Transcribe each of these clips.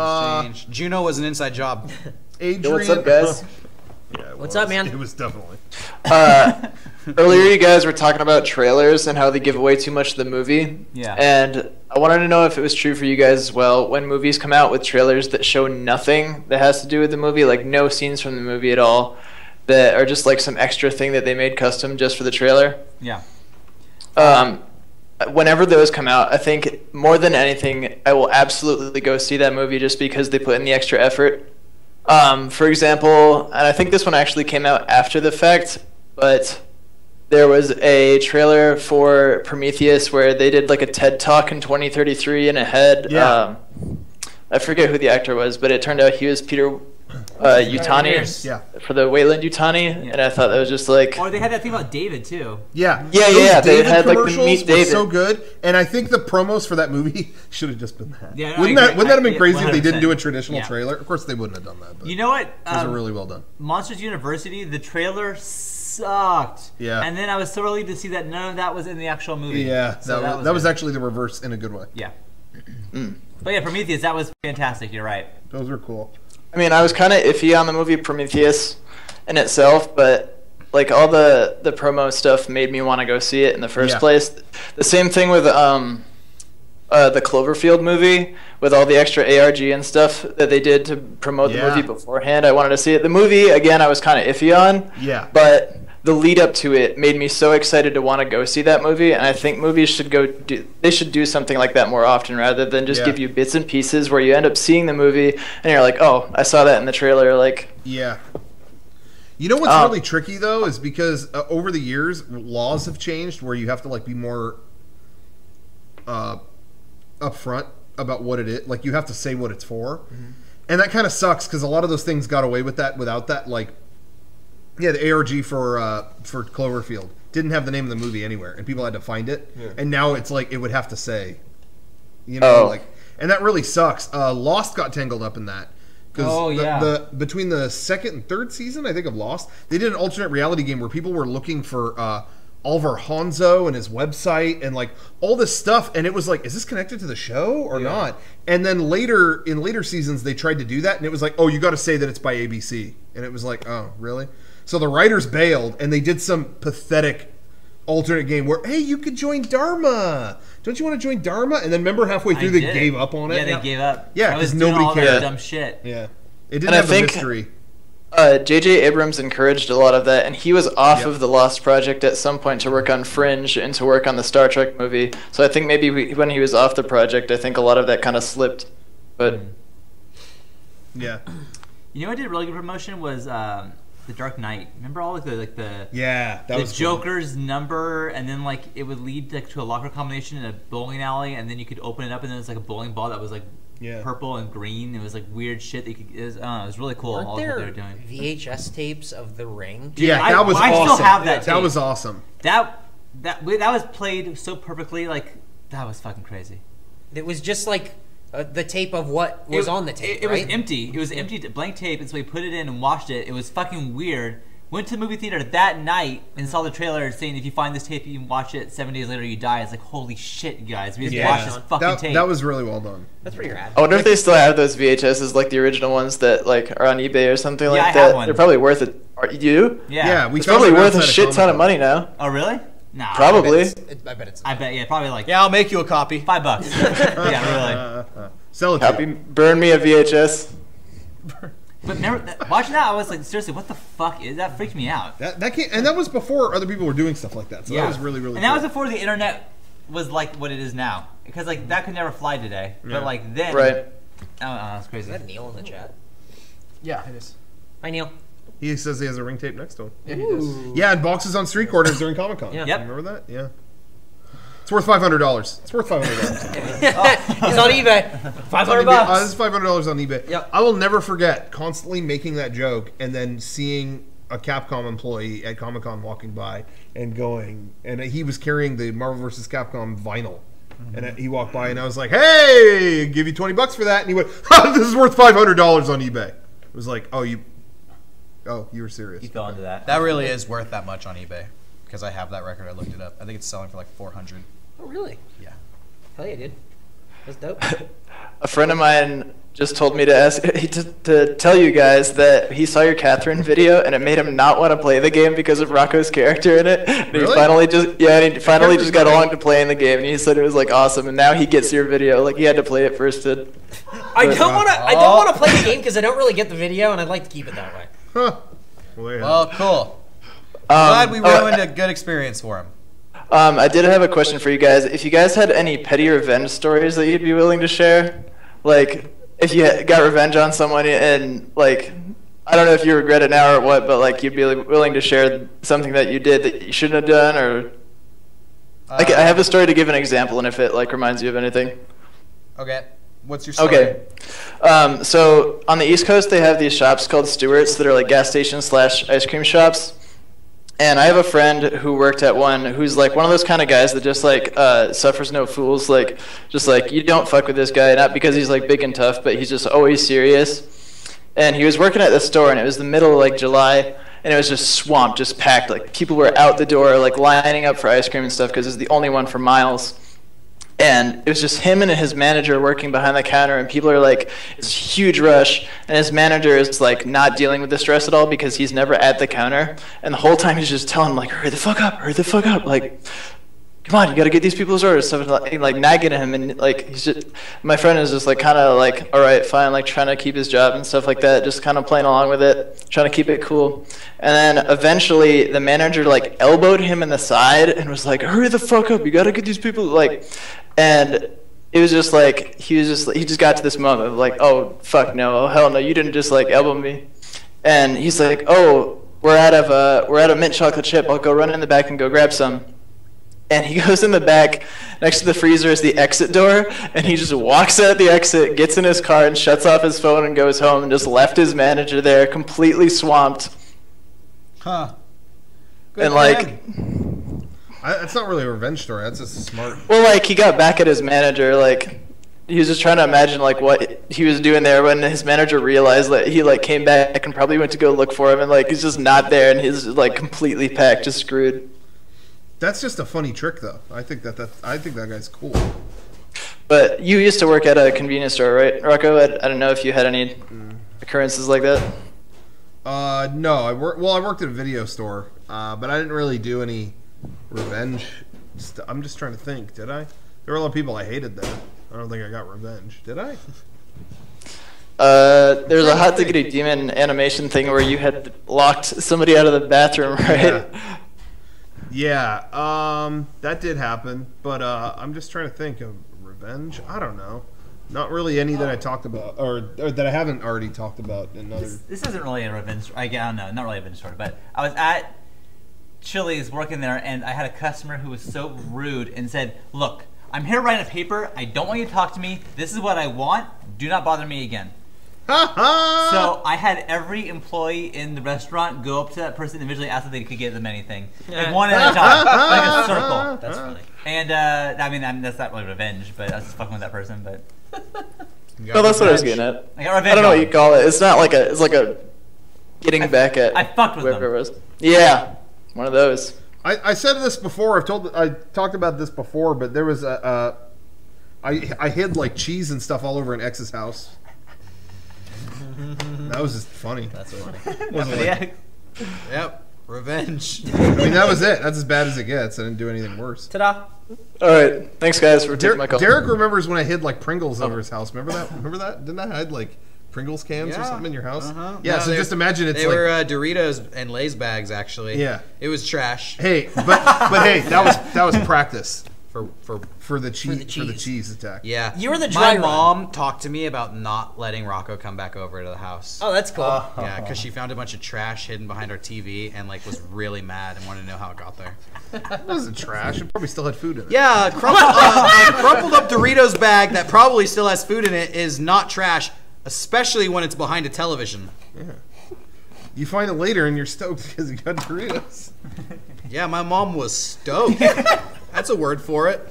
Exchange. Juno was an inside job. Adrian. Yo, what's up, guys? Yeah, What's up, man? It was definitely. Earlier, you guys were talking about trailers and how they give away too much of the movie. Yeah. And I wanted to know if it was true for you guys as well. When movies come out with trailers that show nothing that has to do with the movie, like no scenes from the movie at all, that are just like some extra thing that they made custom just for the trailer. Yeah. Whenever those come out, I think more than anything, I will absolutely go see that movie just because they put in the extra effort. For example, and I think this one actually came out after the fact, but there was a trailer for Prometheus where they did like a TED Talk in 2033 and ahead. Yeah. I forget who the actor was, but it turned out he was Peter Yutani for the Wayland Yutani, and I thought that was just like... Or they had that thing about David, too. Yeah. They David had like the commercials Meet were David. so good, and I think the promos for that movie should have just been that. Yeah, wouldn't that have been crazy if they didn't 100%. do a traditional trailer? Of course they wouldn't have done that. But You know what? those are really well done. Monsters University, the trailer sucked. Yeah. And then I was so relieved to see that none of that was in the actual movie. Yeah, So that was actually the reverse in a good way. Yeah. But yeah, Prometheus, that was fantastic. You're right. Those were cool. I mean, I was kind of iffy on the movie Prometheus in itself, but like all the promo stuff made me want to go see it in the first place. The same thing with the Cloverfield movie with all the extra ARG and stuff that they did to promote the movie beforehand. I wanted to see it. The movie, again, I was kind of iffy on. Yeah. But the lead up to it made me so excited to want to go see that movie, and I think movies should do something like that more often rather than just give you bits and pieces where you end up seeing the movie and you're like, oh, I saw that in the trailer. Like, yeah. You know what's really tricky though is because over the years laws have changed where you have to like be more upfront about what it is. Like you have to say what it's for, and that kind of sucks because a lot of those things got away with that without that. Like, yeah, the ARG for Cloverfield didn't have the name of the movie anywhere, and people had to find it. Yeah. And now it's like it would have to say, you know, like, and that really sucks. Lost got tangled up in that because between the second and third season, I think of Lost, they did an alternate reality game where people were looking for Oliver Hanzo and his website and like all this stuff, and it was like, is this connected to the show or not? And then later in later seasons, they tried to do that, and it was like, oh, you got to say that it's by ABC, and it was like, oh, really? So the writers bailed, and they did some pathetic alternate game where, hey, you could join Dharma. Don't you want to join Dharma? And then remember halfway through they gave up on it? Yeah, they gave up. Yeah, because nobody cared. Dumb shit. Yeah. It didn't have the mystery. J.J. Abrams encouraged a lot of that, and he was off of the Lost project at some point to work on Fringe and to work on the Star Trek movie. So I think maybe when he was off the project, I think a lot of that kind of slipped. But yeah. You know what did really good promotion was... The Dark Knight. Remember all the that was Joker's number, and then like it would lead like to a locker combination in a bowling alley, and then you could open it up, and then it's like a bowling ball that was like purple and green. It was like weird shit. That you could, it was really cool. Weren't all there what they were doing. VHS tapes of The Ring? Yeah, that was awesome. I still have that. That was awesome. That was played so perfectly. Like that was fucking crazy. It was just like. The tape of what was on the tape, It was empty. It was empty, blank tape, and so we put it in and watched it. It was fucking weird. Went to the movie theater that night and saw the trailer saying if you find this tape, you can watch it. 7 days later, you die. It's like, holy shit, you guys. We just watched this fucking tape. That was really well done. That's pretty rad. I wonder if they still have those VHSs, like the original ones that like are on eBay or something like I that. have one. They're probably worth it. Are you? Yeah. It's probably worth a shit ton of money now. Oh, really? Nah. Probably. I bet it's. I bet, yeah, probably like... Yeah, I'll make you a copy. $5. Yeah, really. Sell it to you. Burn me a VHS. But remember, watching that, I was like, seriously, what the fuck is that? Freaked me out. That came, and that was before other people were doing stuff like that. So that was really, really And that was before the internet was like what it is now. Because like that could never fly today. But like then... Right. I don't know, that's crazy. Is that Neil in the chat? Yeah, it is. Hi, Neil. He says he has a ring tape next to him. Yeah, he does. Yeah, and boxes on street corners during Comic-Con. Yeah. Yep. Remember that? Yeah. It's worth $500. It's worth $500. He's on eBay. $500. This is $500 on eBay. Yep. I will never forget constantly making that joke and then seeing a Capcom employee at Comic-Con walking by and going, and he was carrying the Marvel vs. Capcom vinyl. And he walked by and I was like, hey, give you $20 for that. And he went, this is worth $500 on eBay. It was like, oh, you were serious. He fell into that. That really is worth that much on eBay. Because I have that record. I looked it up. I think it's selling for like $400. Oh, really? Yeah. Hell yeah, dude. That's dope. A friend of mine just told me to tell you guys that he saw your Catherine video and it made him not want to play the game because of Rocco's character in it. And Really? he finally just got along to playing the game, and he said it was like awesome. And now he gets your video. Like he had to play it first. I don't want to play the game because I don't really get the video, and I'd like to keep it that way. Huh. Well, cool. Glad we ruined a good experience for him. I did have a question for you guys. If you guys had any petty revenge stories that you'd be willing to share, like if you got revenge on someone and like, I don't know if you regret it now or what, but like you'd be willing to share something that you did that you shouldn't have done, or like I have a story to give an example, and if it like reminds you of anything. Okay. What's your story? Okay. So on the East Coast, they have these shops called Stewart's that are like gas stations / ice cream shops. And I have a friend who worked at one who's like one of those kind of guys that just like suffers no fools. Like just like you don't fuck with this guy, not because he's like big and tough, but he's just always serious. And he was working at this store, and it was the middle of like July, and it was just swamped, just packed. Like people were out the door, like lining up for ice cream and stuff because it's the only one for miles. And it was just him and his manager working behind the counter, and people are like, it's a huge rush, and his manager is like not dealing with the stress at all because he's never at the counter, and the whole time he's just telling him like, hurry the fuck up, like, come on, you gotta get these people's orders, stuff like nagging him, and like he's just, my friend is just like kind of like, all right, fine, like trying to keep his job and stuff like that, just kind of playing along with it, trying to keep it cool. And then eventually the manager like elbowed him in the side and was like, hurry the fuck up, you gotta get these people, like, and it was just like he just got to this moment of like, oh fuck no, oh hell no, you didn't just like elbow me. And he's like, oh, we're out of mint chocolate chip, I'll go run in the back and go grab some. And he goes in the back, next to the freezer is the exit door, and he just walks out the exit, gets in his car and shuts off his phone and goes home, and just left his manager there completely swamped. Huh. Good and for like him. That's not really a revenge story. That's just smart. Well, like he got back at his manager, like he was just trying to imagine like what he was doing there when his manager realized that he like came back and probably went to go look for him, and like he's just not there, and he's like completely packed, just screwed. That's just a funny trick, though. I think that guy's cool. But you used to work at a convenience store, right, Rocco? I don't know if you had any occurrences like that. No, I worked at a video store, but I didn't really do any revenge. I'm just trying to think. Did I? There were a lot of people I hated there. I don't think I got revenge. Did I? There's a Hot Diggity Demon animation thing where you had locked somebody out of the bathroom, right? Yeah, that did happen, but I'm just trying to think of revenge. I don't know. Not really any that I talked about, or that I haven't already talked about in other... This isn't really a revenge story. I don't know, not really a revenge story, but I was at Chili's working there, and I had a customer who was so rude and said, look, I'm here writing a paper. I don't want you to talk to me. This is what I want. Do not bother me again. So I had every employee in the restaurant go up to that person individually, ask if they could get them anything, like one at a time, like a circle. That's funny. And I mean, that's not really revenge, but I was just fucking with that person. But no, that's what I was getting at. I got revenge. I don't know what you call it. It's not like a. It's like a getting back at. I fucked with whoever them. it was. Yeah, one of those. I said this before. I talked about this before, but there was I hid like cheese and stuff all over an ex's house. That was just funny. That's funny. Yep. Revenge. I mean, that was it. That's as bad as it gets. I didn't do anything worse. Ta-da. All right, thanks guys for taking my call. Derek remembers when I hid like Pringles over his house. Remember that? Remember that? Didn't I hide like Pringles cans or something in your house? Yeah. No, so just imagine it's they like were Doritos and Lay's bags actually. Yeah. It was trash. Hey, but hey, that was practice for the cheese attack. Yeah. You were the dry My run. mom talked to me about not letting Rocco come back over to the house. Oh, that's cool. Yeah, because she found a bunch of trash hidden behind our TV and like was really mad and wanted to know how it got there. It wasn't trash. It probably still had food in it. Yeah, a crumpled up Doritos bag that probably still has food in it is not trash, especially when it's behind a television. Yeah. You find it later and you're stoked because you got Doritos. Yeah, my mom was stoked. That's a word for it.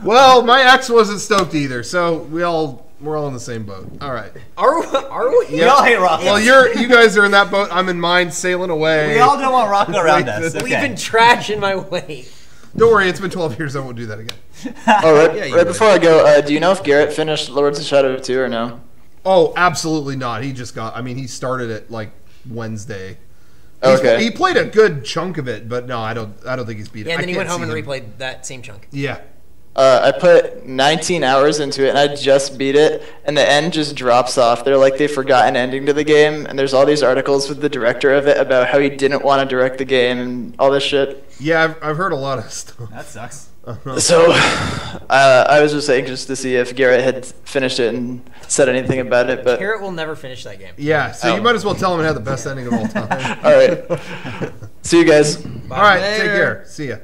Well, my ex wasn't stoked either, so we're all in the same boat. All right. Are we? We all hate Rocco. Well, you guys are in that boat. I'm in mine, sailing away. We all don't want Rocco around us. Okay. Leaving trash in my way. Don't worry, it's been 12 years. I won't do that again. Right before I go, do you know if Garrett finished Lords of Shadow 2 or no? Oh, absolutely not. He just got. I mean, he started it like Wednesday. Okay. He played a good chunk of it, but no, I don't think he's beat it. Yeah, and then he went home and replayed that same chunk. Yeah. I put 19 hours into it, and I just beat it, and the end just drops off. They're like, they forgot an ending to the game, and there's all these articles with the director of it about how he didn't want to direct the game and all this shit. Yeah, I've heard a lot of stuff. That sucks. So, I was just anxious to see if Garrett had finished it and said anything about it, but... Garrett will never finish that game. Yeah, so you might as well tell him it had the best ending of all time. All right. See you guys. All right, take care. See ya.